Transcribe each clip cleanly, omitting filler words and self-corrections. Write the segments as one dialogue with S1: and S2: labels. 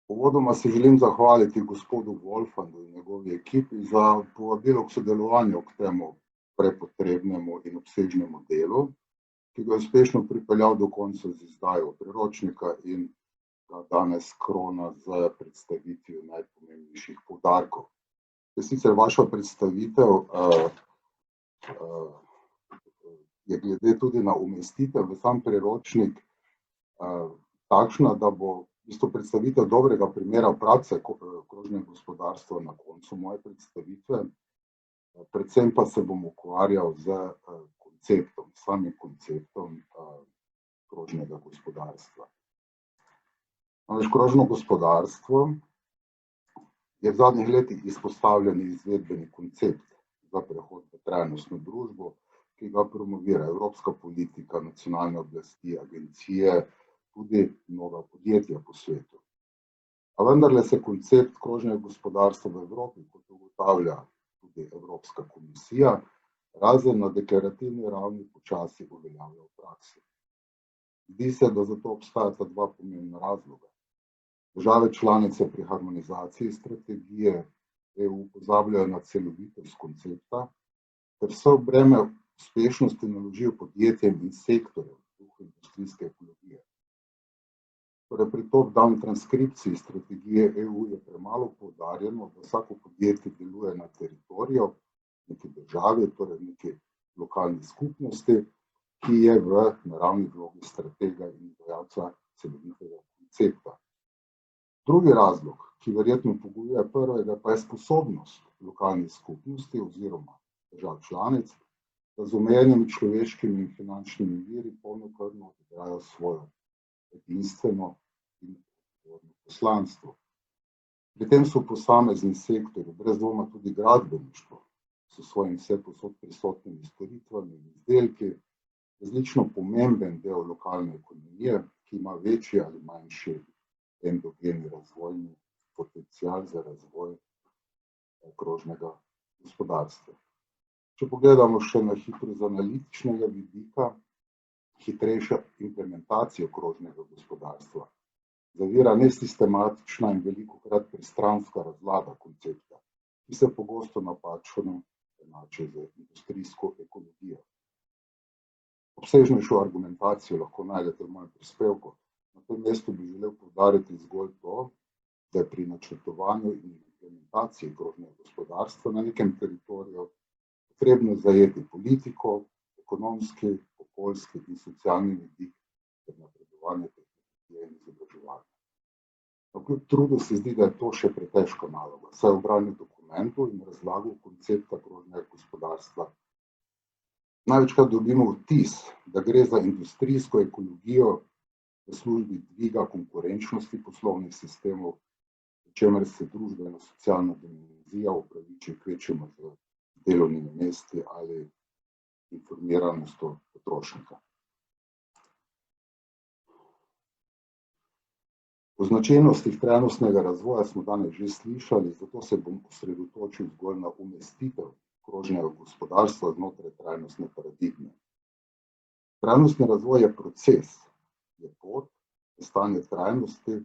S1: Uvodoma se želim zahvaliti gospodu Wolfandu in njegovi ekipi za povabilo k sodelovanju k temu prepotrebnemu in obsežnemu delu, ki ga je uspešno pripeljal do konca z izdajo priročnika in ga danes krona z predstavitvijo najpomembnejših poudarkov. Sicer vaša predstavitev je glede tudi na umestitev v sam priročnik takšna, da bo predstavitev dobrega primera prakse krožnega gospodarstva na koncu moje predstavitve, predvsem pa se bom ukvarjal z samim konceptom krožnega gospodarstva. Krožno gospodarstvo je v zadnjih letih izpostavljen izvedbeni koncept za prehod v trajnostno družbo, ki ga promovira evropska politika, nacionalne oblasti, agencije, tudi mnoga podjetja po svetu. A vendarle se koncept krožnega gospodarstva v Evropi, kot ugotavlja tudi Evropska komisija, razen na deklarativni ravni počasi uveljavlja v praksi. Zdi se, da za to obstajata dva pomembna razloga. Države članice pri harmonizaciji strategije EU pozabljajo na celovitost koncepta, ter vse breme uspešnosti naložijo podjetjem in sektorjem industrijske ekologije. Torej, pri top-down transkripciji strategije EU je premalo poudarjeno, da vsako podjetje deluje na teritoriju neke države, torej neke lokalne skupnosti, ki je v naravni vlogi stratega in izvajalca celovitega koncepta. Drugi razlog, ki verjetno pogojuje prvega, pa je sposobnost lokalnih skupnosti oziroma držav članic, da z omejenimi človeškimi in finančnimi viri polnokrvno odigrajo svojo edinstveno in odgovorno poslanstvo. Pri tem so posamezni sektorji, brez dvoma tudi gradbeništvo, s svojim vsepovsod prisotnimi storitvami in izdelki, različno pomemben del lokalne ekonomije, ki ima večji ali manjši endogeni razvojni potencial za razvoj krožnega gospodarstva. Če pogledamo še na hitro z analitičnega vidika, hitrejša implementacija krožnega gospodarstva zavira nesistematična in velikokrat pristranska razlaga koncepta, ki se pogosto napačno enači z industrijsko ekologijo. Obsežnejšo argumentacijo lahko najdete v mojem prispevku. Na tem mestu bi želel poudariti zgolj to, da je pri načrtovanju in implementaciji krožnega gospodarstva na nekem teritoriju potrebno zajeti politiko, ekonomski, okoljski in socialni vidik ter napredovanje tehnologije in izobraževanja. Kljub trudu se zdi, da je to še pretežka naloga, saj v branju dokumentov in razlagu koncepta krožnega gospodarstva največkrat dobimo vtis, da gre za industrijsko ekologijo v službi dviga konkurenčnosti poslovnih sistemov, pri čemer se družbeno-socialna dimenzija upraviči kvečjemu z delovnimi mesti ali informiranostjo potrošnika. O značilnostih trajnostnega razvoja smo danes že slišali, zato se bom osredotočil zgolj na umestitev krožnega gospodarstva znotraj trajnostne paradigme. Trajnostni razvoj je proces, je pot, je stanje trajnosti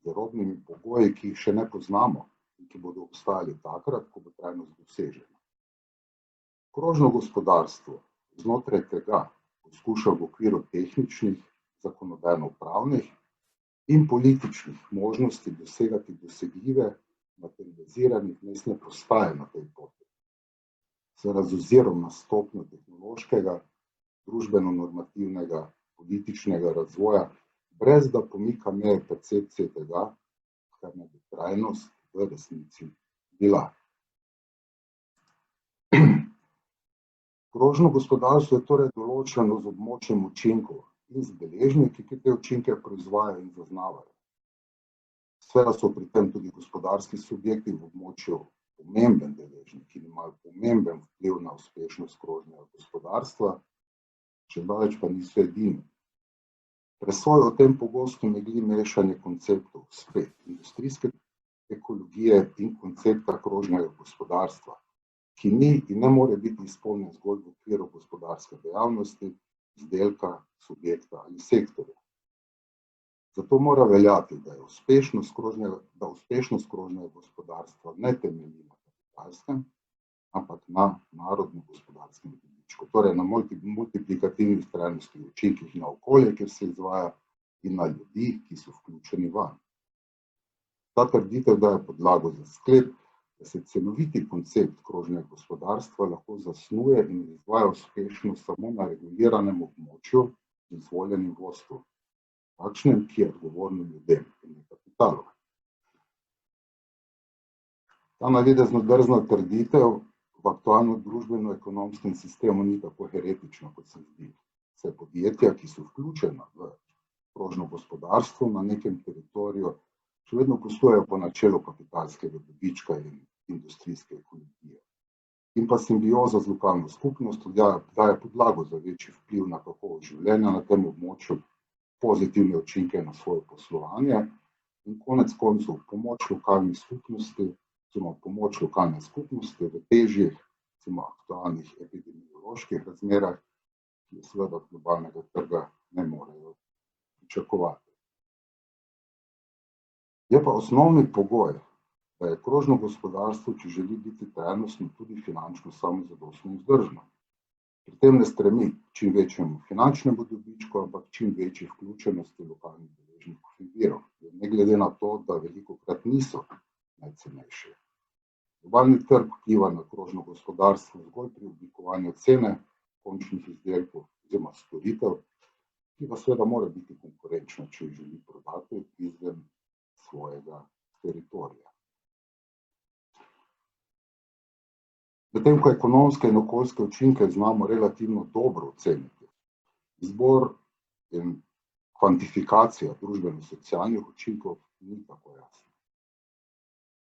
S1: z robnimi pogoji, ki jih še ne poznamo in ki bodo obstajali takrat, ko bo trajnost dosežena. Krožno gospodarstvo znotraj tega poskuša v okviru tehničnih, zakonodajno-pravnih in političnih možnosti dosegati dosegljive, materializirane mestne postaje na tej poti. Z ozirom na stopnjo tehnološkega, družbeno-normativnega, političnega razvoja, brez da pomika meje percepcije tega, kar naj bi trajnost v resnici bila. Krožno gospodarstvo je torej določeno z območjem učinkov in z deležniki, ki te učinke proizvajajo in zaznavajo. Seveda so pri tem tudi gospodarski subjekti v območju pomemben deležnik, ki imajo pomemben vpliv na uspešnost krožnega gospodarstva, še daleč pa niso edini. Presojo o tem pogosto megli mešanje konceptov spet industrijske ekologije in koncepta krožnega gospodarstva, ki ni in ne more biti izpolnjen zgolj v okviru gospodarske dejavnosti, izdelka, subjekta ali sektorja. Zato mora veljati, da uspešnost krožnega gospodarstva ne temelji na kapitalskem, ampak na narodno-gospodarskem dobičku, torej na multiplikativnih trajnostnih učinkih na okolje, kjer se izvaja, in na ljudi, ki so vključeni vanj. Ta trditev daje podlago za sklep, da se celoviti koncept krožnega gospodarstva lahko zasnuje in izvaja uspešno samo na reguliranem območju z izvoljenim vodstvom, takšnem, ki je odgovorno ljudem in ne kapitalu. Ta navidezno drzna trditev v aktualnem družbeno-ekonomskem sistemu ni tako heretična, kot se zdi. Saj podjetja, ki so vključena v krožno gospodarstvo na nekem teritoriju, še vedno poslujejo po načelu kapitalskega dobička in industrijske ekologije. In pa simbioza z lokalno skupnostjo daje podlago za večji vpliv na kakovost življenja na tem območju, pozitivne učinke na svoje poslovanje in konec koncev pomoč lokalne skupnosti v težjih, aktualnih epidemioloških razmerah, ki seveda od globalnega trga ne morejo pričakovati. Je pa osnovni pogoj, da je krožno gospodarstvo, če želi biti trajnostno, tudi finančno samozadostno in vzdržno. Pri tem ne stremi čim večjemu finančnemu dobičku, ampak čim večji vključenosti lokalnih deležnikov in virov, ne glede na to, da velikokrat niso najcenejši. Globalni trg vpliva na krožno gospodarstvo zgolj pri oblikovanju cene končnih izdelkov oziroma storitev, ki pa seveda mora biti konkurenčna, če jih želi prodati izven svojega teritorija. Medtem ko ekonomske in okoljske učinke znamo relativno dobro oceniti, izbor in kvantifikacija družbeno-socialnih učinkov ni tako jasna.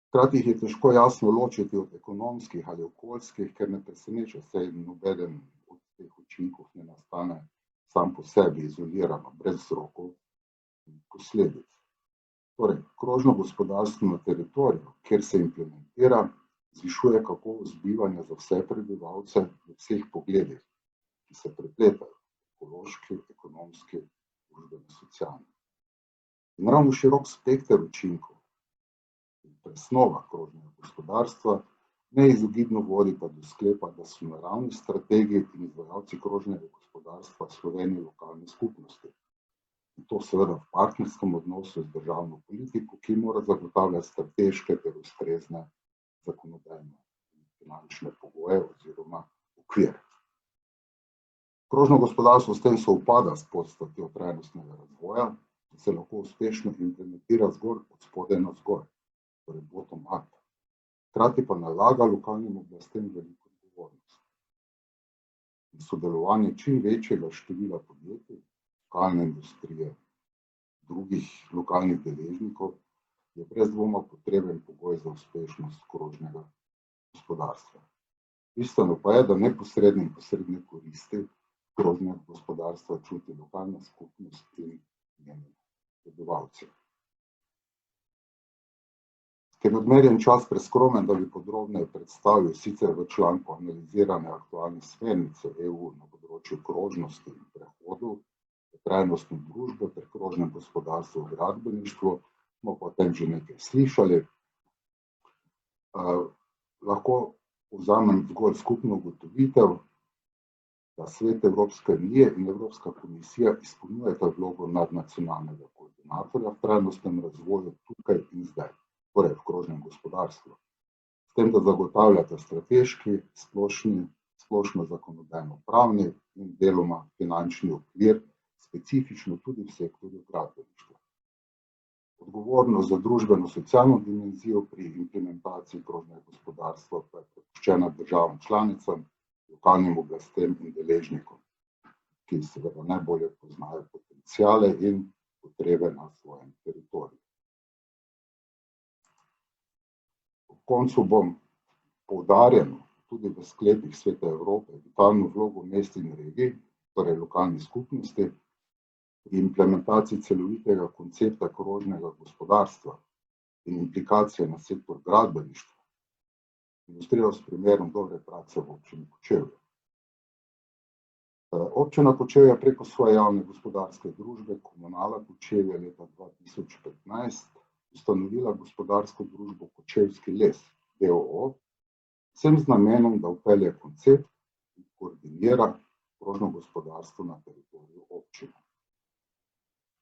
S1: Hkrati jih je težko jasno ločiti od ekonomskih ali okoljskih, ker ne preseneča, saj nobeden od teh učinkov ne nastane sam po sebi izolirano, brez vzrokov in posledic. Torej, krožno gospodarstvo na teritoriju, kjer se implementira, zvišuje kakovost bivanja za vse prebivalce v vseh pogledih, ki se prepletajo, ekološki, ekonomski, družbeni, socialni. In ravno širok spekter učinkov in presnova krožnega gospodarstva neizogibno vodita do sklepa, da so naravni strategiji in izvajalci krožnega gospodarstva v Sloveniji lokalne skupnosti. In to seveda v partnerskem odnosu z državno politiko, ki mora zagotavljati strateške ter ustrezne zakonodajne in finančne pogoje oziroma okvir. Krožno gospodarstvo s tem sovpada s podstatjo trajnostnega razvoja, ki se lahko uspešno implementira zgolj od spodaj navzgor, torej bottom up. Hkrati pa nalaga lokalnim oblastem veliko odgovornost. In sodelovanje čim večjega števila podjetij, lokalne industrije, drugih lokalnih deležnikov, je brez dvoma potreben pogoj za uspešnost krožnega gospodarstva. Bistveno pa je, da neposredne in posredne koristi krožnega gospodarstva čuti lokalna skupnost in njeni prebivalci. Ker je odmerjen čas preskromen, da bi podrobneje predstavil sicer v članku analizirane aktualne smernice EU na področju krožnosti in prehodu, trajnostno družbo ter krožnem gospodarstvu v gradbeništvu, smo pa o tem že nekaj slišali. Lahko povzamem zgolj skupno ugotovitev, da Svet Evropske unije in Evropska komisija izpolnjujeta vlogo nadnacionalnega koordinatorja v trajnostnem razvoju tukaj in zdaj, torej v krožnem gospodarstvu. S tem, da zagotavljata strateški, splošno zakonodajno-pravni in deloma finančni okvir, specifično tudi v sektorju gradbeništva. Odgovornost za družbeno-socialno dimenzijo pri implementaciji krožnega gospodarstva pa je prepuščena državam članicam, lokalnim oblastem in deležnikom, ki seveda najbolje poznajo potenciale in potrebe na svojem teritoriju. Ob koncu bom poudarjeno tudi v sklepih Sveta Evrope vitalno vlogo mest in regij, torej lokalnih skupnosti, pri implementaciji celovitega koncepta krožnega gospodarstva in implikacije na sektor gradbeništva, ilustriral s primerom dobre prakse v občini Kočevje. Občina Kočevje preko svoje javne gospodarske družbe Komunala Kočevje leta 2015 ustanovila gospodarsko družbo Kočevski les, d.o.o., vsem z namenom, da vpelje koncept in koordinira krožno gospodarstvo na teritoriju občine.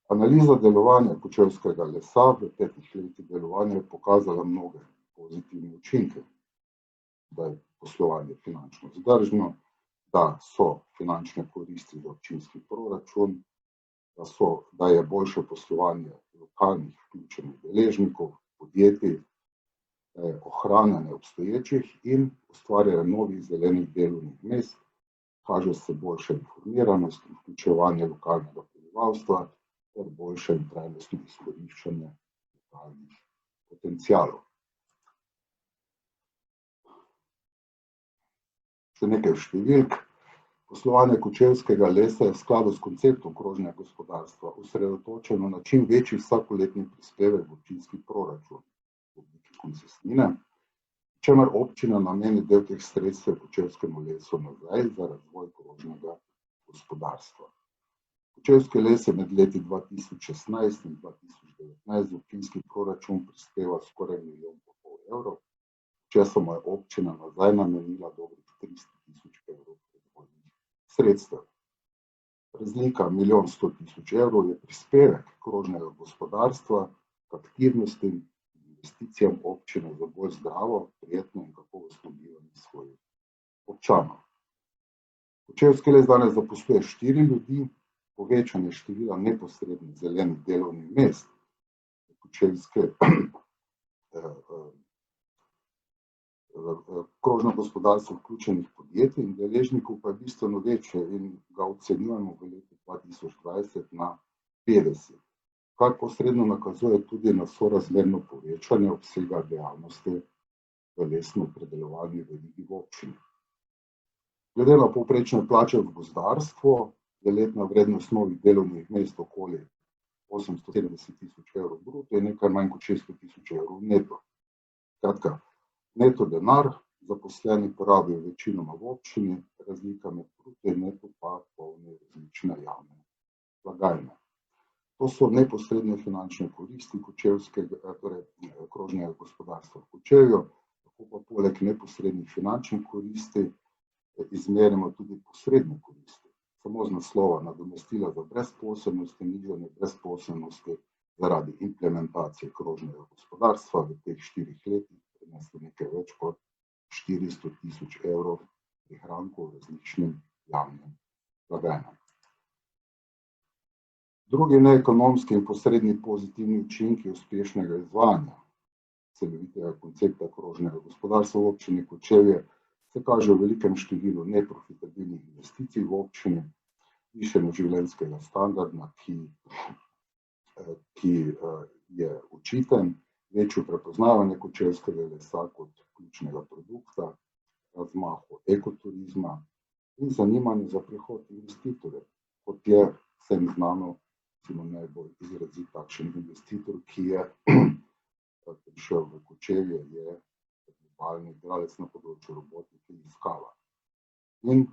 S1: Analiza delovanja Kočevskega lesa v 5 letih delovanja je pokazala mnoge pozitivne učinke, da je poslovanje finančno vzdržno, da so finančne koristi za občinski proračun, da je boljše poslovanje lokalnih vključenih deležnikov, podjetij, ohranjanje obstoječih in ustvarjanje novih zelenih delovnih mest, kaže se boljša informiranost in vključevanje lokalnega prebivalstva ter boljše in trajnostno izkoriščanje lokalnih potencialov. Še nekaj številk. Poslovanje Kočevskega lesa je v skladu s konceptom krožnega gospodarstva osredotočeno na čim večji vsakoletni prispevek v občinski proračun v obliki koncesnine, čemer občina nameni del teh sredstev Kočevskemu lesu nazaj za razvoj krožnega gospodarstva. Kočevski les je med leti 2016 in 2019 v občinski proračun prispeval skoraj 1,5 milijona evrov, česoma je občina nazaj namenila dobrih 300 000 evrov predhodnih sredstev. Razlika 1,1 milijona je prispevek krožnega gospodarstva k aktivnostim in investicijam občine za bolj zdravo, prijetno in kakovostno bivanje svojih občanov. Kočevski les danes zaposluje 4 ljudi, povečanje števila neposrednih zelenih delovnih mest Kočevske krožno gospodarstvo vključenih podjetij in deležnikov pa je bistveno večje in ga ocenjujemo v letu 2020 na 50, kar posredno nakazuje tudi na sorazmerno povečanje obsega dejavnosti v lesno-predelovalni verigi v občini. Glede na povprečne plače v gozdarstvu je letna vrednost novih delovnih mest okoli 870 000 evrov bruto in nekaj manj kot 600 000 evrov neto. Skratka, neto denar zaposleni porabijo večinoma v občini, razlika med bruto in neto pa polni različne javne blagajne. To so neposredne finančne koristi krožnega gospodarstva v Kočevju, tako pa poleg neposrednih finančnih koristi izmerimo tudi posredne koristi. Samo z naslova nadomestila za brezposelnost in nižanje brezposelnosti zaradi implementacije krožnega gospodarstva v teh 4 letih prineslo nekaj več kot 400 000 evrov prihrankov različnim javnim blagajnam. Drugi neekonomski in posredni pozitivni učinki uspešnega izvajanja celovitega koncepta krožnega gospodarstva v občini Kočevje se kaže v velikem številu neprofitabilnih investicij v občini, višjemu življenjskega standarda, ki je očiten, večjo prepoznavanje Kočevskega lesa kot ključnega produkta, razmahu ekoturizma in zanimanje za prihod investitorjev, kot je vsem znano, najbolj izrazit takšen investitor, ki je prišel v Kočevje, je globalni igralec na področju robotike in skala. In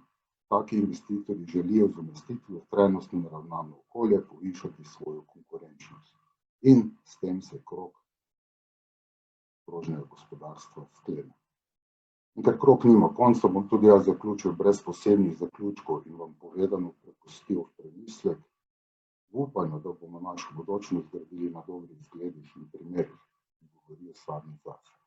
S1: taki investitorji želijo z umestitvijo v trajnostno naravnano okolje povišati svojo konkurenčnost. In s tem se krog krožnega gospodarstva sklene. In ker krog nima konca, bom tudi jaz zaključil brez posebnih zaključkov in vam povedano prepustil v premislek, v upanju, da bomo našo bodočnost gradili na dobrih zgledih in primerih, ki govorijo sami zase.